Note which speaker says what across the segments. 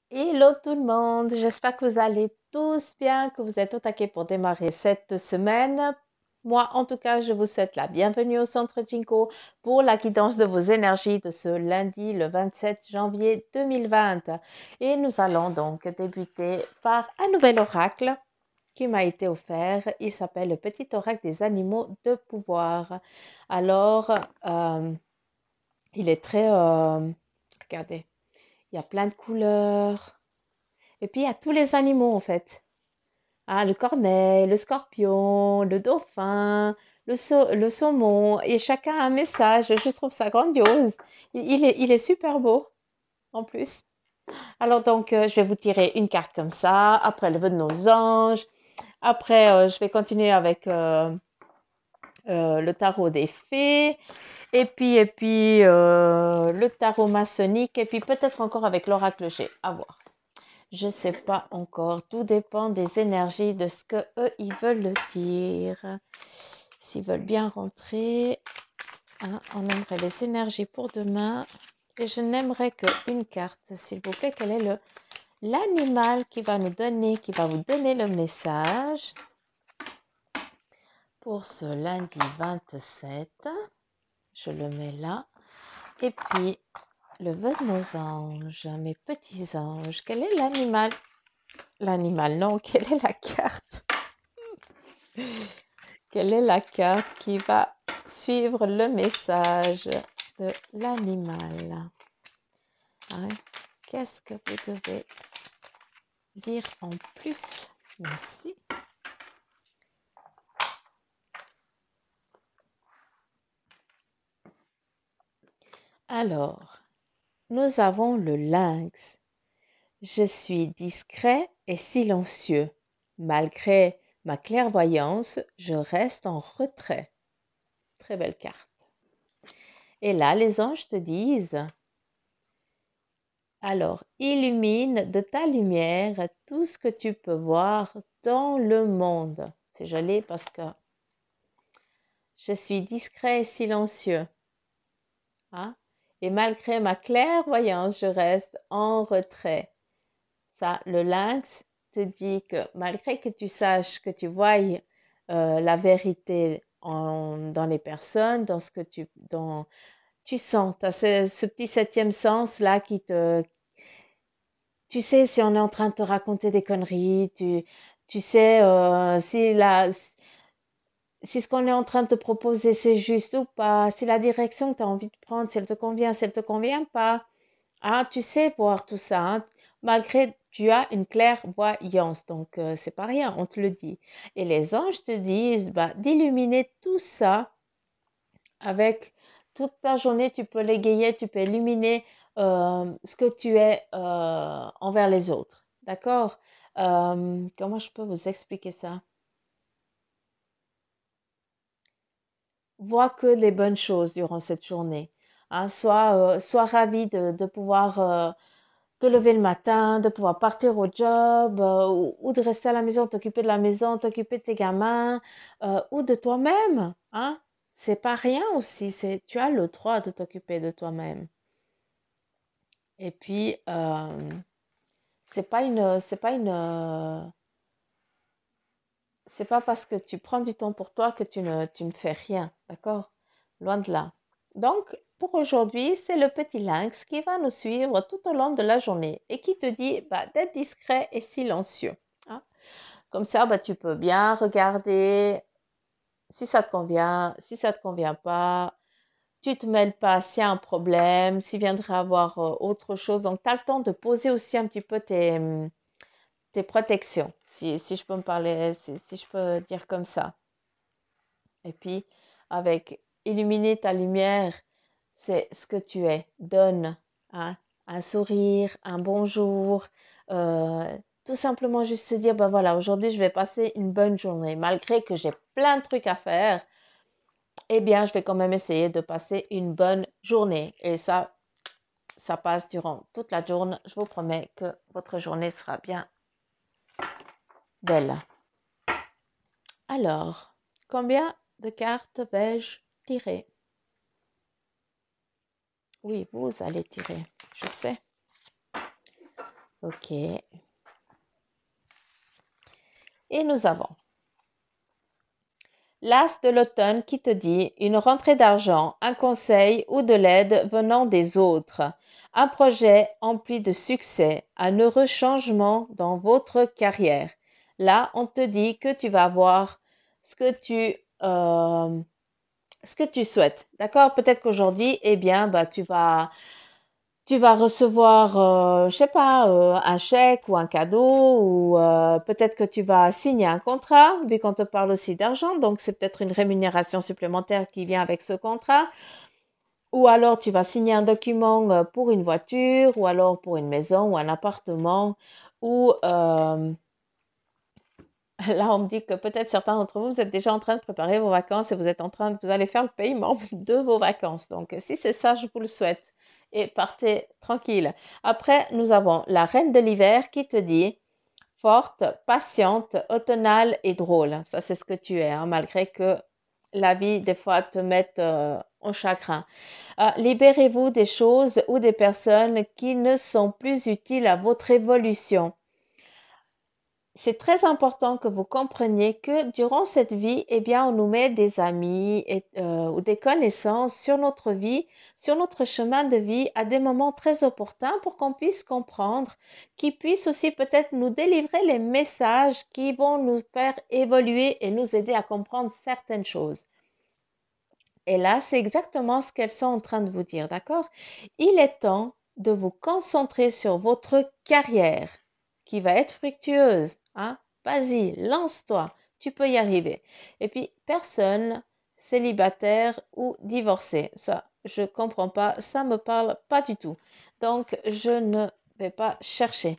Speaker 1: Hello tout le monde, j'espère que vous allez tous bien, que vous êtes au taquet pour démarrer cette semaine. Moi, en tout cas, je vous souhaite la bienvenue au Centre Jinko pour la guidance de vos énergies de ce lundi, le 27 janvier 2020. Et nous allons donc débuter par un nouvel oracle qui m'a été offert. Il s'appelle le Petit Oracle des animaux de pouvoir. Alors, il est très... regardez, il y a plein de couleurs. Et puis, il y a tous les animaux, en fait. Ah, le corneille, le scorpion, le dauphin, le saumon. Et chacun a un message. Je trouve ça grandiose. Il est super beau, en plus. Alors, donc, je vais vous tirer une carte comme ça. Après, le vœu de nos anges. Après, je vais continuer avec le tarot des fées. Et puis, le tarot maçonnique. Et puis, peut-être encore avec l'oracle G. À voir. Je ne sais pas encore. Tout dépend des énergies, de ce que eux ils veulent dire. S'ils veulent bien rentrer, hein, on aimerait les énergies pour demain. Et je n'aimerais qu'une carte, s'il vous plaît. Quel est l'animal qui va nous donner, qui va vous donner le message pour ce lundi 27. Je le mets là. Et puis, le vœu de nos anges, mes petits anges. Quel est l'animal? L'animal, non. Quelle est la carte? Quelle est la carte qui va suivre le message de l'animal? Hein? Qu'est-ce que vous devez dire en plus? Merci. Alors, nous avons le lynx. Je suis discret et silencieux. Malgré ma clairvoyance, je reste en retrait. Très belle carte. Et là, les anges te disent, alors, illumine de ta lumière tout ce que tu peux voir dans le monde. C'est joli parce que je suis discret et silencieux. Hein? Et malgré ma clairvoyance, je reste en retrait. Ça, le lynx te dit que malgré que tu saches, que tu voies la vérité dans les personnes, dans ce que tu sens, tu as ce petit septième sens là qui te... Tu sais si on est en train de te raconter des conneries, tu sais si ce qu'on est en train de te proposer c'est juste ou pas, si la direction que tu as envie de prendre, si elle te convient, si elle ne te convient pas. Ah, tu sais voir tout ça, hein, malgré tu as une clairvoyance, donc c'est pas rien, on te le dit. Et les anges te disent d'illuminer tout ça avec toute ta journée, tu peux l'égayer, tu peux illuminer ce que tu es envers les autres. D'accord? Comment je peux vous expliquer ça? Vois que les bonnes choses durant cette journée. Hein, sois ravi de pouvoir te lever le matin, de pouvoir partir au job ou de rester à la maison, t'occuper de la maison, t'occuper de tes gamins ou de toi-même. Hein? C'est pas rien aussi, tu as le droit de t'occuper de toi-même. Et puis, c'est pas parce que tu prends du temps pour toi que tu ne fais rien, d'accord? Loin de là. Donc, pour aujourd'hui, c'est le petit lynx qui va nous suivre tout au long de la journée et qui te dit d'être discret et silencieux. Hein. Comme ça, tu peux bien regarder si ça te convient, si ça te convient pas. Tu te mêles pas s'il y a un problème, s'il viendrait avoir autre chose. Donc, tu as le temps de poser aussi un petit peu tes protections, si je peux me parler, si je peux dire comme ça. Et puis, avec illuminer ta lumière, c'est ce que tu es. Donne hein, un sourire, un bonjour, tout simplement juste se dire, voilà, aujourd'hui, je vais passer une bonne journée. Malgré que j'ai plein de trucs à faire, eh bien, je vais quand même essayer de passer une bonne journée. Et ça passe durant toute la journée. Je vous promets que votre journée sera bien belle. Alors, combien de cartes vais-je tirer? Oui, vous allez tirer, je sais. Ok. Et nous avons l'as de l'automne qui te dit une rentrée d'argent, un conseil ou de l'aide venant des autres, un projet empli de succès, un heureux changement dans votre carrière. Là, on te dit que tu vas avoir ce que euh, ce que tu souhaites. D'accord? Peut-être qu'aujourd'hui, eh bien, bah, tu vas recevoir, je sais pas, un chèque ou un cadeau ou peut-être que tu vas signer un contrat, vu qu'on te parle aussi d'argent, donc c'est peut-être une rémunération supplémentaire qui vient avec ce contrat. Ou alors tu vas signer un document pour une voiture, ou alors pour une maison ou un appartement, ou là on me dit que peut-être certains d'entre vous, vous êtes déjà en train de préparer vos vacances et vous allez faire le paiement de vos vacances. Donc si c'est ça, je vous le souhaite et partez tranquille. Après, nous avons la reine de l'hiver qui te dit forte, patiente, automnale et drôle. Ça, c'est ce que tu es, hein, malgré que la vie, des fois, te mette en chagrin. Libérez-vous des choses ou des personnes qui ne sont plus utiles à votre évolution. C'est très important que vous compreniez que durant cette vie, eh bien, on nous met des amis ou des connaissances sur notre vie, sur notre chemin de vie à des moments très opportuns pour qu'on puisse comprendre, qui puissent aussi peut-être nous délivrer les messages qui vont nous faire évoluer et nous aider à comprendre certaines choses. Et là, c'est exactement ce qu'elles sont en train de vous dire, d'accord? Il est temps de vous concentrer sur votre carrière qui va être fructueuse, hein? Vas-y, lance-toi, tu peux y arriver. Et puis, personne célibataire ou divorcé, ça, je ne comprends pas, ça ne me parle pas du tout. Donc, je ne vais pas chercher.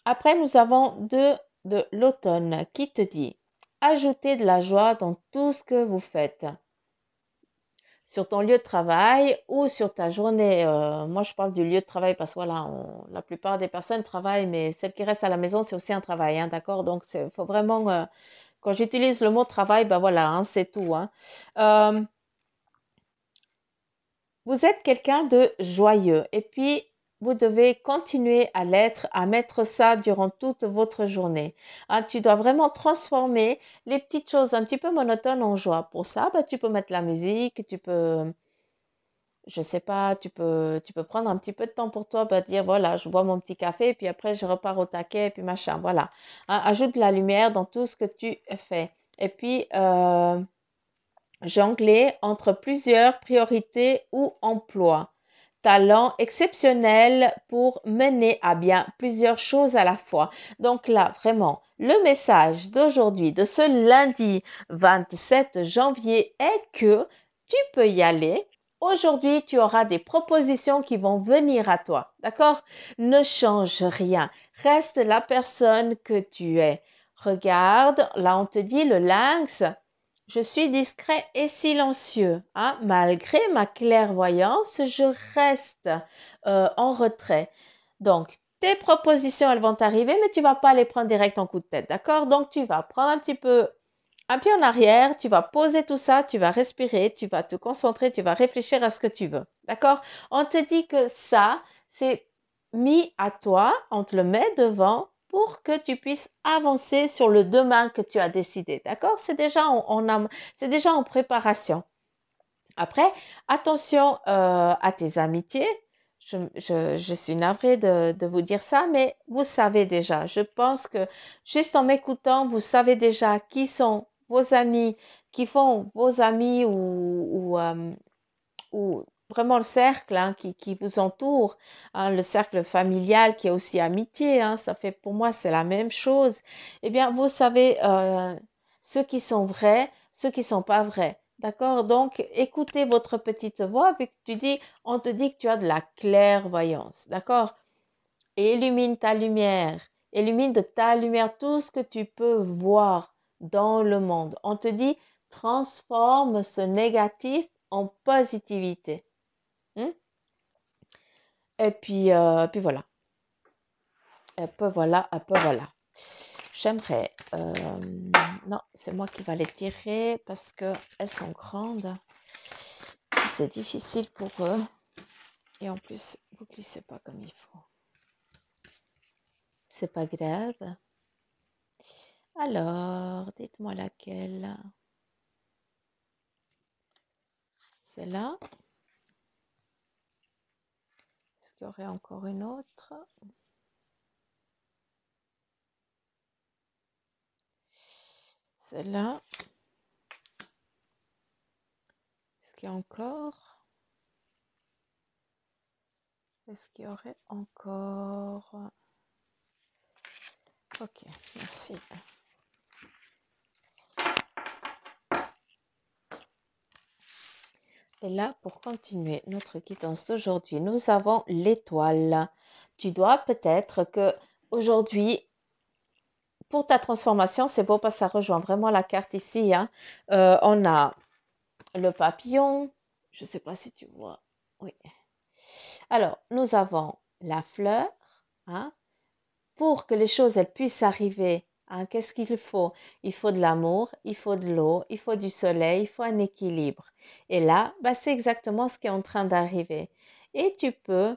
Speaker 1: Après, nous avons de l'automne qui te dit, ajoutez de la joie dans tout ce que vous faites sur ton lieu de travail ou sur ta journée. Moi, je parle du lieu de travail parce que voilà, la plupart des personnes travaillent, mais celles qui restent à la maison, c'est aussi un travail, hein, d'accord? Donc, il faut vraiment, quand j'utilise le mot travail, ben voilà, hein, c'est tout, hein. Euh, Vous êtes quelqu'un de joyeux et puis vous devez continuer à l'être, à mettre ça durant toute votre journée. Hein, tu dois vraiment transformer les petites choses un petit peu monotones en joie. Pour ça, bah, tu peux mettre la musique, tu peux, je sais pas, tu peux prendre un petit peu de temps pour toi, bah, dire voilà, je bois mon petit café, puis après je repars au taquet, puis machin, voilà. Hein, ajoute de la lumière dans tout ce que tu fais. Et puis, jongler entre plusieurs priorités ou emplois. Talent exceptionnel pour mener à bien plusieurs choses à la fois. Donc là, vraiment, le message d'aujourd'hui, de ce lundi 27 janvier, est que tu peux y aller. Aujourd'hui, tu auras des propositions qui vont venir à toi. D'accord? Ne change rien. Reste la personne que tu es. Regarde, là on te dit le lynx. Je suis discret et silencieux, hein. Malgré ma clairvoyance, je reste en retrait. Donc, tes propositions, elles vont arriver, mais tu vas pas les prendre direct en coup de tête, d'accord? Donc, tu vas prendre un petit peu un pied en arrière, tu vas poser tout ça, tu vas respirer, tu vas te concentrer, tu vas réfléchir à ce que tu veux, d'accord? On te dit que ça, c'est mis à toi, on te le met devant pour que tu puisses avancer sur le demain que tu as décidé, d'accord? C'est déjà en préparation. Après, attention à tes amitiés. Je suis navrée de vous dire ça, mais vous savez déjà. Je pense que juste en m'écoutant, vous savez déjà qui sont vos amis, qui font vos amis ou vraiment le cercle, hein, qui vous entoure, hein, le cercle familial qui est aussi amitié, hein, ça fait pour moi c'est la même chose. Eh bien, vous savez ceux qui sont vrais, ceux qui sont pas vrais. D'accord? Donc, écoutez votre petite voix, vu que on te dit que tu as de la clairvoyance. D'accord? Et illumine ta lumière. Illumine de ta lumière tout ce que tu peux voir dans le monde. On te dit, transforme ce négatif en positivité. Hmm? Et puis voilà. Et puis voilà. J'aimerais. Non, c'est moi qui va les tirer parce qu'elles sont grandes. Puis c'est difficile pour eux. Et en plus, vous glissez pas comme il faut. c'est pas grave. Alors, dites-moi laquelle. Celle-là. Est-ce qu'il y aurait encore une autre? Celle-là. Est-ce qu'il y a encore? Est-ce qu'il y aurait encore? Ok, merci. Et là, pour continuer notre guidance d'aujourd'hui, nous avons l'étoile. Tu dois peut-être que aujourd'hui, pour ta transformation, c'est beau parce que ça rejoint vraiment la carte ici, hein. On a le papillon. Je ne sais pas si tu vois. Oui. Alors, nous avons la fleur, hein. Pour que les choses elles puissent arriver, hein, qu'est-ce qu'il faut? Il faut de l'amour, il faut de l'eau, il faut du soleil, il faut un équilibre. Et là, bah, c'est exactement ce qui est en train d'arriver. Et tu peux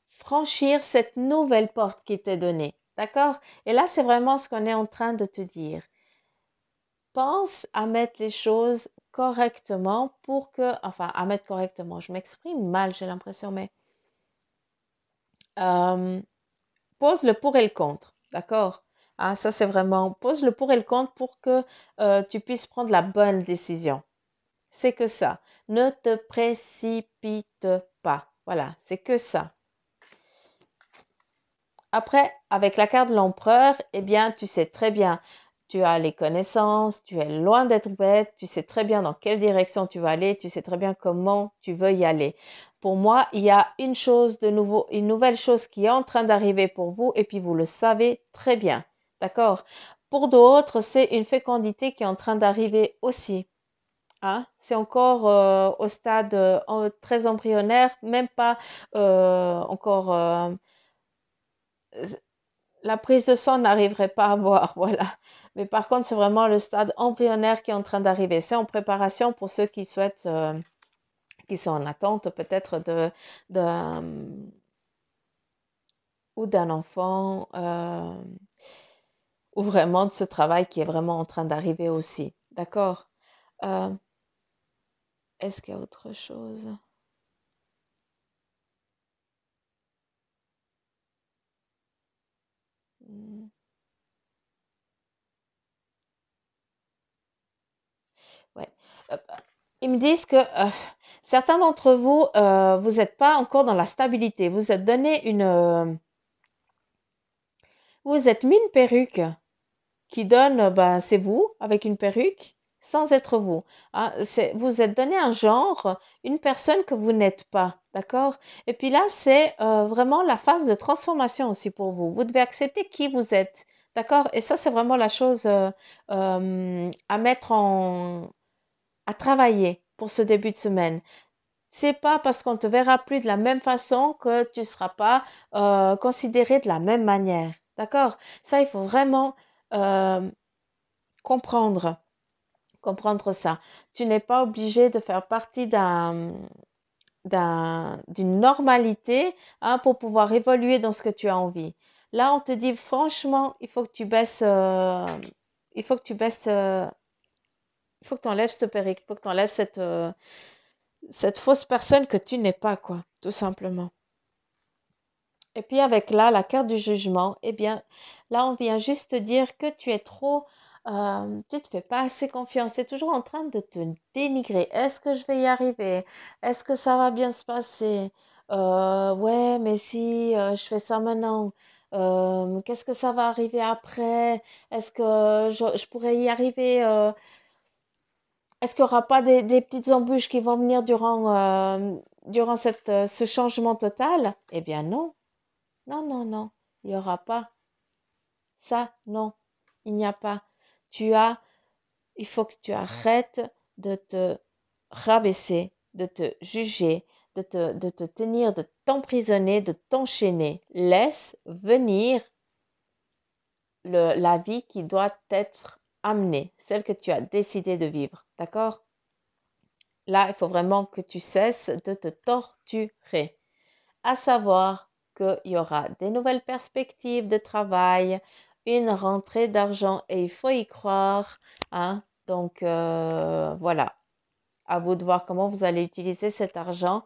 Speaker 1: franchir cette nouvelle porte qui t'est donnée. D'accord? Et là, c'est vraiment ce qu'on est en train de te dire. Pense à mettre les choses correctement pour que, enfin, à mettre correctement. Je m'exprime mal, j'ai l'impression, mais euh, pose le pour et le contre, d'accord? Ah, ça, c'est vraiment, pose le pour et le contre pour que tu puisses prendre la bonne décision. C'est que ça. Ne te précipite pas. Voilà, c'est que ça. Après, avec la carte de l'empereur, eh bien, tu sais très bien, tu as les connaissances, tu es loin d'être bête, tu sais très bien dans quelle direction tu vas aller, tu sais très bien comment tu veux y aller. Pour moi, il y a une chose de nouveau, une nouvelle chose qui est en train d'arriver pour vous et puis vous le savez très bien. D'accord? Pour d'autres, c'est une fécondité qui est en train d'arriver aussi. Hein? C'est encore au stade très embryonnaire, même pas encore la prise de sang n'arriverait pas à voir, voilà. Mais par contre, c'est vraiment le stade embryonnaire qui est en train d'arriver. C'est en préparation pour ceux qui souhaitent, qui sont en attente peut-être ou d'un enfant, ou vraiment de ce travail qui est vraiment en train d'arriver aussi. D'accord? Euh, Est-ce qu'il y a autre chose? Hmm. Ouais. Euh, Ils me disent que certains d'entre vous, vous n'êtes pas encore dans la stabilité. Vous êtes mis une perruque qui donne, ben, c'est vous avec une perruque sans être vous. Hein. Vous êtes donné un genre, une personne que vous n'êtes pas, d'accord? Et puis là, c'est vraiment la phase de transformation aussi pour vous. Vous devez accepter qui vous êtes, d'accord? Et ça, c'est vraiment la chose à mettre à travailler pour ce début de semaine. C'est pas parce qu'on te verra plus de la même façon que tu ne seras pas considéré de la même manière. D'accord? Ça, il faut vraiment euh, comprendre, comprendre ça. Tu n'es pas obligé de faire partie d'une normalité, hein, pour pouvoir évoluer dans ce que tu as envie. Là, on te dit franchement, il faut que tu baisses, il faut que tu baisses, il faut que tu enlèves ce perruque, il faut que tu enlèves cette fausse personne que tu n'es pas, quoi, tout simplement. Et puis avec là, la carte du jugement, eh bien, là, on vient juste te dire que tu es trop, tu ne te fais pas assez confiance. Tu es toujours en train de te dénigrer. Est-ce que je vais y arriver? Est-ce que ça va bien se passer? Ouais, mais si je fais ça maintenant, qu'est-ce que ça va arriver après? Est-ce que je pourrais y arriver? Est-ce qu'il n'y aura pas des petites embûches qui vont venir durant ce changement total? Eh bien non. Non, non, non, il n'y aura pas. Ça, non, il n'y a pas. Tu as, il faut que tu arrêtes de te rabaisser, de te juger, de te tenir, de t'emprisonner, de t'enchaîner. Laisse venir la vie qui doit être amenée, celle que tu as décidé de vivre. D'accord? Là, il faut vraiment que tu cesses de te torturer. À savoir qu'il y aura des nouvelles perspectives de travail, une rentrée d'argent et il faut y croire, hein. Donc, voilà, à vous de voir comment vous allez utiliser cet argent.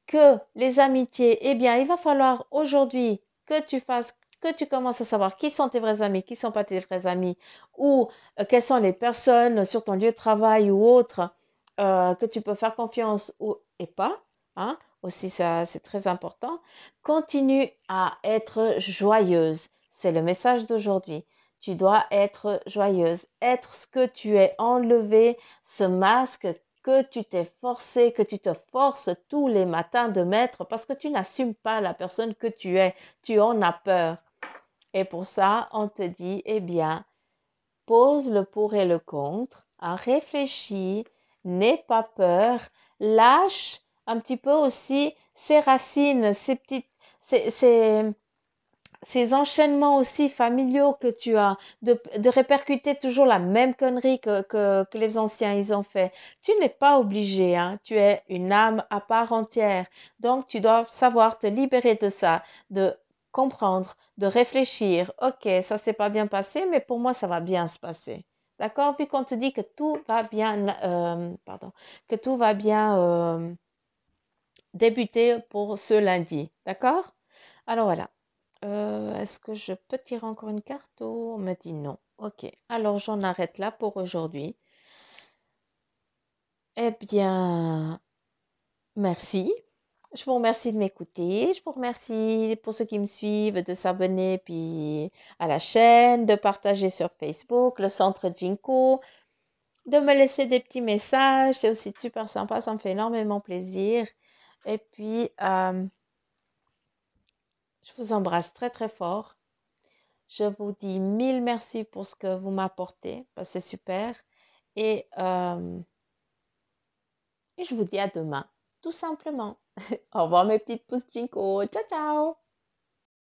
Speaker 1: Que les amitiés, eh bien, il va falloir aujourd'hui que tu commences à savoir qui sont tes vrais amis, qui ne sont pas tes vrais amis, ou quelles sont les personnes sur ton lieu de travail ou autre que tu peux faire confiance ou et pas. Hein. Aussi, ça, c'est très important. Continue à être joyeuse. C'est le message d'aujourd'hui. Tu dois être joyeuse, être ce que tu es, enlever ce masque que tu t'es forcé, que tu te forces tous les matins de mettre parce que tu n'assumes pas la personne que tu es. Tu en as peur. Et pour ça, on te dit, eh bien, pose le pour et le contre, hein, réfléchis, n'aie pas peur, lâche un petit peu aussi ces racines, ces enchaînements aussi familiaux que tu as, de répercuter toujours la même connerie que les anciens ils ont fait. Tu n'es pas obligé, hein, tu es une âme à part entière. Donc, tu dois savoir te libérer de ça, de comprendre, de réfléchir. Ok, ça s'est pas bien passé, mais pour moi, ça va bien se passer. D'accord? Vu qu'on te dit que tout va bien, que tout va bien débuter pour ce lundi. D'accord? Alors voilà. Est-ce que je peux tirer encore une carte ou on me dit non? Ok, alors j'en arrête là pour aujourd'hui. Eh bien, merci. Je vous remercie de m'écouter. Je vous remercie pour ceux qui me suivent de s'abonner puis à la chaîne, de partager sur Facebook, le centre Jinko, de me laisser des petits messages. C'est aussi super sympa, ça me fait énormément plaisir. Et puis, je vous embrasse très très fort. Je vous dis mille merci pour ce que vous m'apportez, c'est super. Et, euh, et je vous dis à demain, tout simplement. Au revoir mes petites pouces Jinko. Ciao, ciao!